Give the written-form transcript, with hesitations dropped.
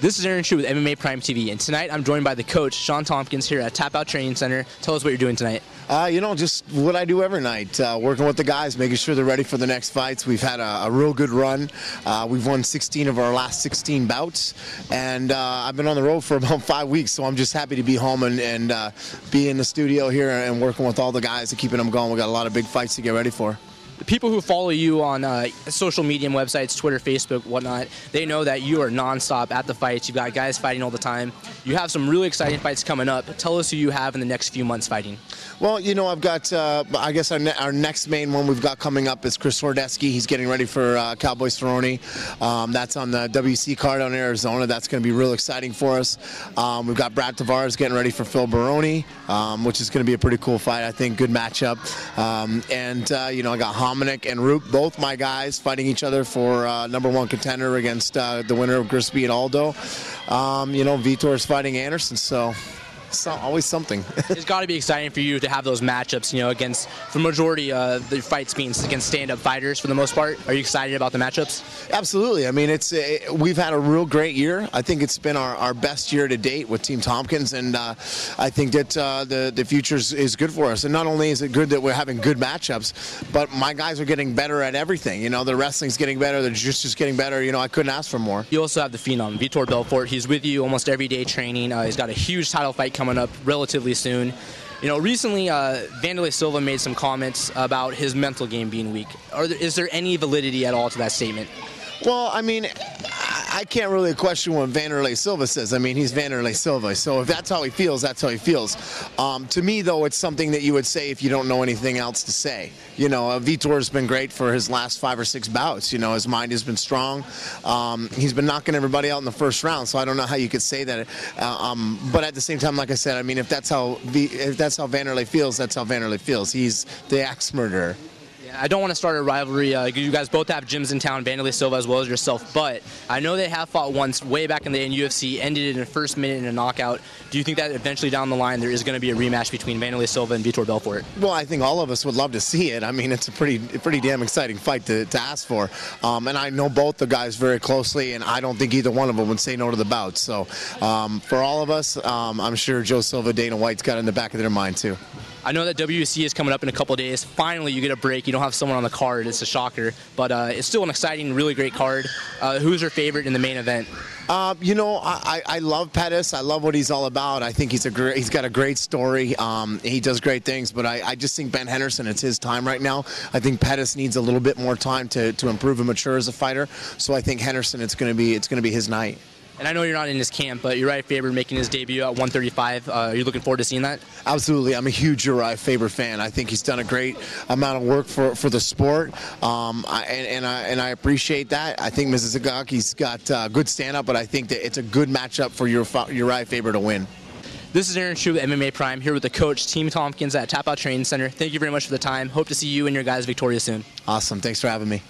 This is Aaron Chu with MMA Prime TV, and tonight I'm joined by the coach, Shawn Tompkins, here at Tap Out Training Center. Tell us what you're doing tonight. Just what I do every night, working with the guys, making sure they're ready for the next fights. We've had a real good run. We've won 16 of our last 16 bouts, and I've been on the road for about 5 weeks, so I'm just happy to be home and be in the studio here and working with all the guys and keeping them going. We've got a lot of big fights to get ready for. The people who follow you on social media websites, Twitter, Facebook, whatnot, they know that you are nonstop at the fights. You've got guys fighting all the time. You have some really exciting fights coming up. Tell us who you have in the next few months fighting. Well, I've got, I guess our next main one we've got coming up is Chris Hordeski. He's getting ready for Cowboy Cerrone. That's on the WC card out in Arizona. That's going to be real exciting for us. We've got Brad Tavares getting ready for Phil Baroni, which is going to be a pretty cool fight, I think. Good matchup. I got Hominick and Roop, both my guys, fighting each other for #1 contender against the winner of Grisby and Aldo. Vitor's fighting Anderson, so always something. It's got to be exciting for you to have those matchups, against the majority of the fights being against stand-up fighters for the most part. Are you excited about the matchups? Absolutely. I mean, we've had a real great year. I think it's been our best year to date with Team Tompkins, and I think that the future is good for us. And not only is it good that we're having good matchups, but my guys are getting better at everything. The wrestling's getting better, the jiu-jitsu's getting better. I couldn't ask for more. You also have the phenom, Vitor Belfort. He's with you almost every day training. He's got a huge title fight coming up relatively soon. Recently Wandi Silva made some comments about his mental game being weak. Is there any validity at all to that statement? Well, I mean, I can't really question what Wandi Silva says. I mean, he's Wandi Silva, so if that's how he feels, that's how he feels. To me, though, it's something that you would say if you don't know anything else to say. Vitor's been great for his last 5 or 6 bouts. His mind has been strong. He's been knocking everybody out in the first round, so I don't know how you could say that. But at the same time, like I said, I mean, if that's how Wandi feels, that's how Wandi feels. He's the axe murderer. I don't want to start a rivalry. You guys both have gyms in town, Wandi Silva as well as yourself, but I know they have fought once way back in the day in UFC, ended it in the first minute in a knockout. Do you think that eventually down the line there is going to be a rematch between Wandi Silva and Vitor Belfort? Well, I think all of us would love to see it. I mean, it's a pretty damn exciting fight to ask for. And I know both the guys very closely, and I don't think either one of them would say no to the bout. So for all of us, I'm sure Joe Silva, Dana White's got it in the back of their mind too. I know that WC is coming up in a couple of days. Finally, you get a break. You don't have someone on the card. It's a shocker. But it's still an exciting, really great card. Who's your favorite in the main event? I love Pettis. I love what he's all about. I think he's got a great story. He does great things, but I just think Ben Henderson, it's his time right now. I think Pettis needs a little bit more time to improve and mature as a fighter. So I think Henderson, it's going to be his night. And I know you're not in his camp, but Uriah Faber making his debut at 135. Are you looking forward to seeing that? Absolutely. I'm a huge Uriah Faber fan. I think he's done a great amount of work for the sport, and I appreciate that. I think Mizagaki's got good stand-up, but I think that it's a good matchup for Uriah Faber to win. This is Aaron Chu with MMA Prime, here with the coach, Team Tompkins at Tap Out Training Center. Thank you very much for the time. Hope to see you and your guys victorious soon. Awesome. Thanks for having me.